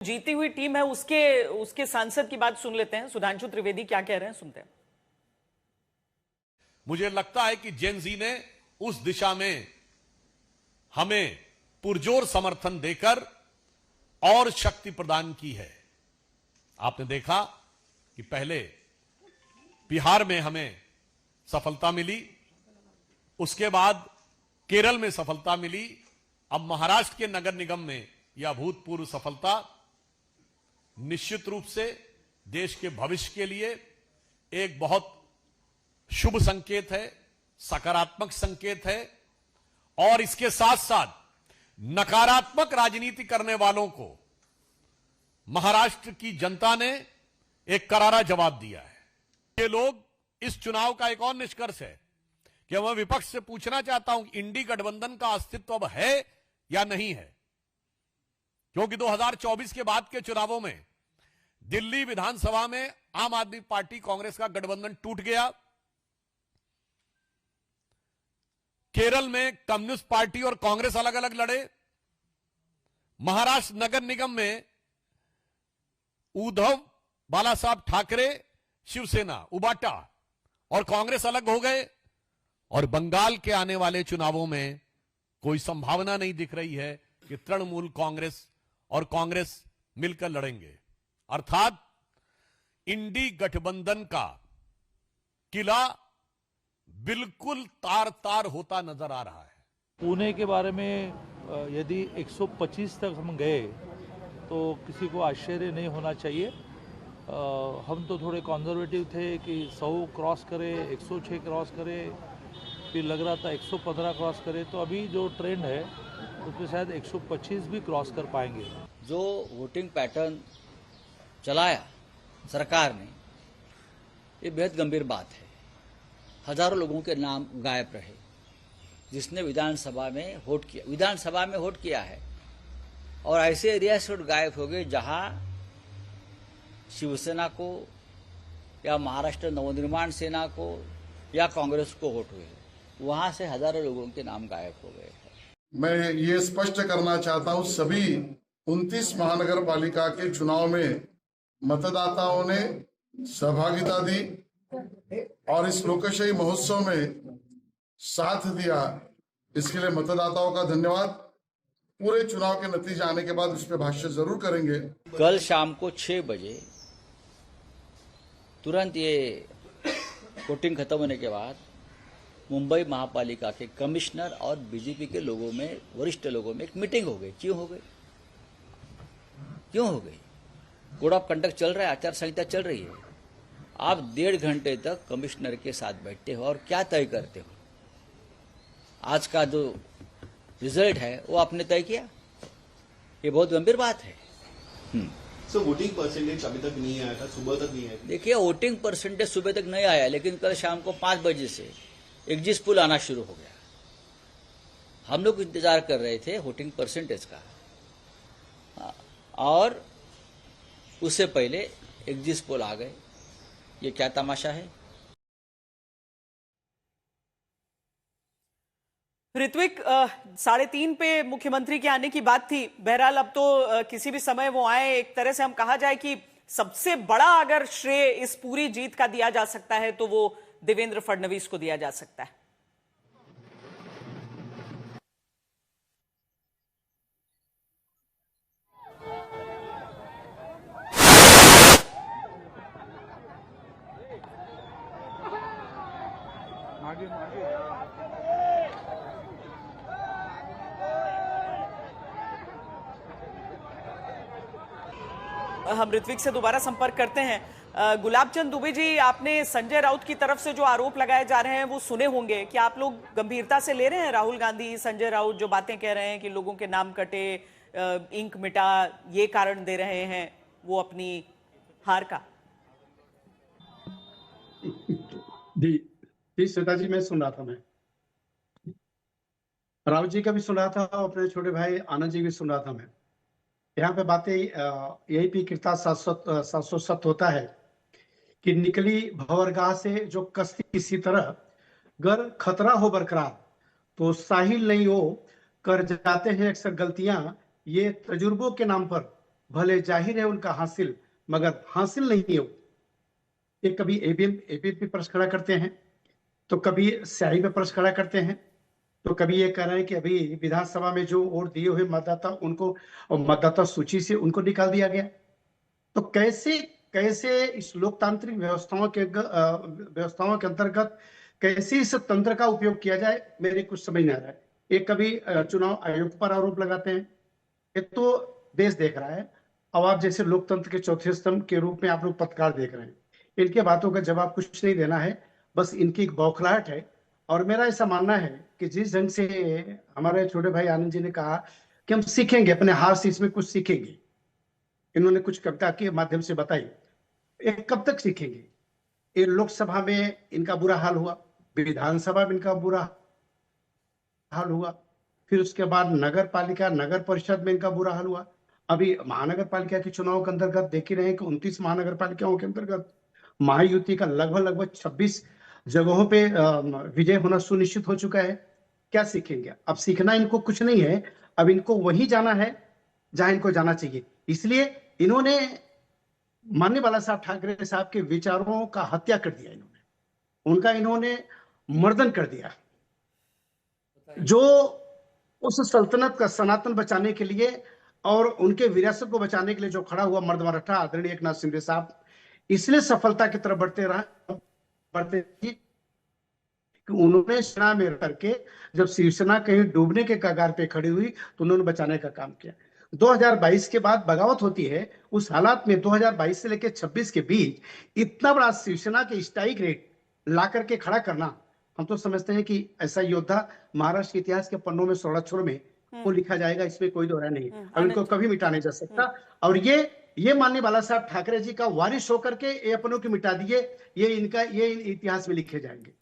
जीती हुई टीम है उसके उसके सांसद की बात सुन लेते हैं। सुधांशु त्रिवेदी क्या कह रहे हैं, सुनते हैं। मुझे लगता है कि जेन जी ने उस दिशा में हमें पुरजोर समर्थन देकर और शक्ति प्रदान की है। आपने देखा कि पहले बिहार में हमें सफलता मिली, उसके बाद केरल में सफलता मिली, अब महाराष्ट्र के नगर निगम में यह अभूतपूर्व सफलता निश्चित रूप से देश के भविष्य के लिए एक बहुत शुभ संकेत है, सकारात्मक संकेत है। और इसके साथ साथ नकारात्मक राजनीति करने वालों को महाराष्ट्र की जनता ने एक करारा जवाब दिया है। ये लोग इस चुनाव का एक और निष्कर्ष है कि मैं विपक्ष से पूछना चाहता हूं कि इंडी गठबंधन का अस्तित्व अब है या नहीं है, क्योंकि 2024 के बाद के चुनावों में दिल्ली विधानसभा में आम आदमी पार्टी कांग्रेस का गठबंधन टूट गया, केरल में कम्युनिस्ट पार्टी और कांग्रेस अलग अलग लड़े, महाराष्ट्र नगर निगम में उद्धव बाला साहब ठाकरे, शिवसेना, उबाटा और कांग्रेस अलग हो गए, और बंगाल के आने वाले चुनावों में कोई संभावना नहीं दिख रही है कि तृणमूल कांग्रेस और कांग्रेस मिलकर लड़ेंगे। अर्थात इंडी गठबंधन का किला बिल्कुल तार तार होता नजर आ रहा है। पुणे के बारे में यदि 125 तक हम गए तो किसी को आश्चर्य नहीं होना चाहिए। हम तो थोड़े कंजर्वेटिव थे कि 100 क्रॉस करे, 106 क्रॉस करे, फिर लग रहा था 115 क्रॉस करे, तो अभी जो ट्रेंड है उसमें शायद 125 भी क्रॉस कर पाएंगे। जो वोटिंग पैटर्न चलाया सरकार ने, ये बेहद गंभीर बात है। हजारों लोगों के नाम गायब रहे जिसने विधानसभा में वोट किया है, और ऐसे एरिया से वोट गायब हो गए जहां शिवसेना को या महाराष्ट्र नवनिर्माण सेना को या कांग्रेस को वोट हुए, वहां से हजारों लोगों के नाम गायब हो गए। मैं ये स्पष्ट करना चाहता हूं, सभी 29 महानगर पालिका के चुनाव में मतदाताओं ने सहभागिता दी और इस लोकशाही महोत्सव में साथ दिया। इसके लिए मतदाताओं का धन्यवाद। पूरे चुनाव के नतीजे आने के बाद उस पर भाष्य जरूर करेंगे। कल शाम को 6 बजे तुरंत ये वोटिंग खत्म होने के बाद मुंबई महापालिका के कमिश्नर और बीजेपी के लोगों में, वरिष्ठ लोगों में एक मीटिंग हो गई। क्यों हो गई? कोड ऑफ कंडक्ट चल रहा है, आचार संहिता चल रही है। आप 1.5 घंटे तक कमिश्नर के साथ बैठते हो और क्या तय करते हो? आज का जो रिजल्ट है वो आपने तय किया। ये बहुत गंभीर बात है। सो वोटिंग परसेंटेज अभी तक नहीं आया था, सुबह तक नहीं आया। देखिए, वोटिंग परसेंटेज सुबह तक नहीं आया, लेकिन कल शाम को 5 बजे से एग्जिट पोल आना शुरू हो गया। हम लोग इंतजार कर रहे थे वोटिंग परसेंटेज का, और उससे पहले एग्जिट पोल आ गए। ये क्या तमाशा है? ऋत्विक, 3:30 पे मुख्यमंत्री के आने की बात थी। बहरहाल अब तो किसी भी समय वो आए। एक तरह से हम कहा जाए कि सबसे बड़ा अगर श्रेय इस पूरी जीत का दिया जा सकता है तो वो देवेंद्र फडणवीस को दिया जा सकता है। हम ऋत्विक से दोबारा संपर्क करते हैं। गुलाबचंद दुबे जी, आपने संजय राउत की तरफ से जो आरोप लगाए जा रहे हैं वो सुने होंगे। क्या आप लोग गंभीरता से ले रहे हैं? राहुल गांधी, संजय राउत जो बातें कह रहे हैं कि लोगों के नाम कटे, इंक मिटा, ये कारण दे रहे हैं वो अपनी हार का। जी श्वेता जी, मैं सुन रहा था। मैं राहुल जी का भी सुन रहा था और अपने छोटे भाई आनंद जी भी सुन रहा था। मैं यहाँ पे बातें यही भी कृता शाश्वत होता है कि निकली भंवरगाह से जो कश्ती किसी तरह गर खतरा हो बरकरार, तो साहिल नहीं हो कर जाते हैं अक्सर गलतियां ये तजुर्बों के नाम पर भले जाहिर है उनका हासिल, मगर हासिल नहीं हो। ये कभी एबीएम पे प्रश्न खड़ा करते हैं, तो कभी स्याही पे प्रश्न खड़ा करते हैं, तो कभी ये कह रहे हैं कि अभी विधानसभा में जो वोट दिए हुए मतदाता उनको, और मतदाता सूची से उनको निकाल दिया गया। तो कैसे कैसे इस लोकतांत्रिक व्यवस्थाओं के अंतर्गत कैसे इस तंत्र का उपयोग किया जाए, मेरे कुछ समझ नहीं आ रहा है। एक कभी चुनाव आयोग पर आरोप लगाते हैं, एक तो देश देख रहा है, अब आप जैसे लोकतंत्र के चौथे स्तंभ के रूप में आप लोग पत्रकार देख रहे हैं। इनके बातों का जवाब कुछ नहीं देना है, बस इनकी एक बौखलाहट है। और मेरा ऐसा मानना है कि जिस ढंग से हमारे छोटे भाई आनंद जी ने कहा कि हम सीखेंगे, अपने हार से इसमें कुछ सीखेंगे, इन्होंने कुछ कविता के माध्यम से बताई, एक कब तक सीखेंगे? ये लोकसभा में इनका बुरा हाल हुआ, विधानसभा में इनका बुरा हाल हुआ, फिर उसके बाद नगर पालिका नगर परिषद में इनका बुरा हाल हुआ। अभी महानगर पालिका के चुनाव के अंतर्गत देख ही रहे हैं कि 29 महानगर पालिकाओं के अंतर्गत महायुति का लगभग 26 जगहों पे विजय होना सुनिश्चित हो चुका है। क्या सीखेंगे? अब सीखना इनको कुछ नहीं है, अब इनको वहीं जाना है जहां इनको जाना चाहिए। इसलिए इन्होंने माननीय बाला साहब ठाकरे साहब के विचारों का हत्या कर दिया, उनका इन्होंने मर्दन कर दिया। जो उस सल्तनत का सनातन बचाने के लिए और उनके विरासत को बचाने के लिए जो खड़ा हुआ मर्द मराठा आदरणीय एकनाथ शिंदे साहब, इसलिए सफलता की तरफ बढ़ते कि उन्होंने सेना में करके जब शिवसेना कहीं डूबने के कगार पे खड़ी हुई तो उन्होंने बचाने का काम किया। 2022 के बाद बगावत होती है, उस हालात में 2022 से लेकर 26 के बीच इतना बड़ा शिवसेना के स्ट्राइक रेट ला करके खड़ा करना, हम तो समझते हैं कि ऐसा योद्धा महाराष्ट्र के इतिहास के पन्नों में स्वराक्षरों में वो लिखा जाएगा, इसमें कोई दो राय नहीं। अब इनको कभी मिटा नहीं जा सकता। और ये माननीय बाला साहब ठाकरे जी का वारिस होकर के ये अपनों की मिटा दिए, ये इतिहास में लिखे जाएंगे।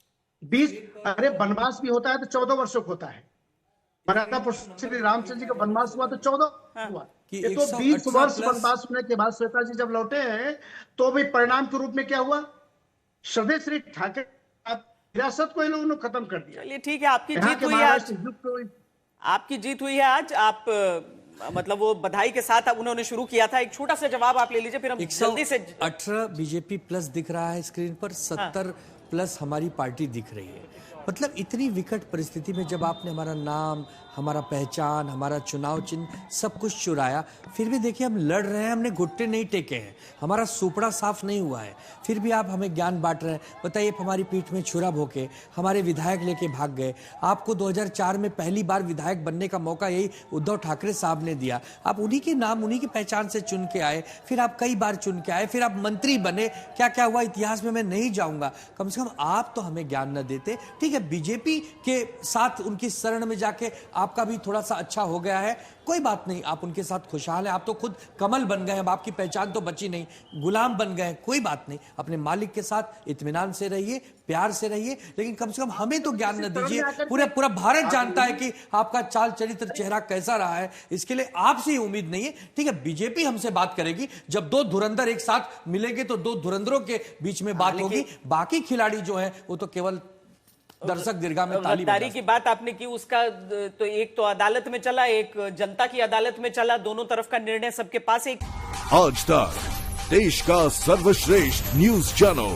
20 अरे वनवास भी होता है तो 14 वर्षों का होता है। मराठा श्री रामचंद्र जी का वनवास हुआ तो 14 हुआ, ये तो 20 वर्ष वनवास होने के बाद श्वेता जी जब लौटे हैं तो भी परिणाम के रूप में क्या हुआ? श्रद्धेय श्री ठाकरे विरासत को इन लोगों ने खत्म कर दिया। चलिए ठीक है, आपकी जीत हुई है आज, आपकी जीत हुई है आज। आप मतलब वो बधाई के साथ अब उन्होंने शुरू किया था। एक छोटा सा जवाब आप ले लीजिए, फिर हम जल्दी से। 18 बीजेपी प्लस दिख रहा है स्क्रीन पर, 70 प्लस हमारी पार्टी दिख रही है। मतलब इतनी विकट परिस्थिति में जब आपने हमारा नाम, हमारा पहचान, हमारा चुनाव चिन्ह सब कुछ चुराया, फिर भी देखिए हम लड़ रहे हैं, हमने घुट्टे नहीं टेके हैं, हमारा सुपड़ा साफ नहीं हुआ है, फिर भी आप हमें ज्ञान बांट रहे हैं। बताइए, हमारी पीठ में छुरा भोंके हमारे विधायक लेके भाग गए। आपको 2004 में पहली बार विधायक बनने का मौका यही उद्धव ठाकरे साहब ने दिया। आप उन्हीं के नाम, उन्हीं की पहचान से चुन के आए, फिर आप कई बार चुन के आए, फिर आप मंत्री बने। क्या क्या हुआ इतिहास में मैं नहीं जाऊंगा, कम से कम आप तो हमें ज्ञान न देते। ठीक है, बीजेपी के साथ उनकी शरण में जाके आपका भी थोड़ा सा अच्छा हो गया है, कोई बात नहीं, आप उनके साथ खुशहाल हैं। आप तो खुद कमल बन गए, अब आपकी पहचान तो बची नहीं, गुलाम बन गए, कोई बात नहीं। अपने मालिक के साथ इत्मीनान से रहिए, प्यार से रहिए, लेकिन कम से कम हमें तो ज्ञान न दीजिए। पूरा भारत जानता है कि आपका चाल चरित्र, चेहरा कैसा रहा है, इसके लिए आपसे ही उम्मीद नहीं है। ठीक है, बीजेपी हमसे बात करेगी, जब दो धुरंधर एक साथ मिलेंगे तो दो धुरंधरों के बीच में बात होगी। बाकी खिलाड़ी जो है वो तो केवल दर्शक दीर्घा में ताली गद्दारी की बात आपने की, उसका तो एक तो अदालत में चला, एक जनता की अदालत में चला, दोनों तरफ का निर्णय सबके पास एक। आज तक देश का सर्वश्रेष्ठ न्यूज चैनल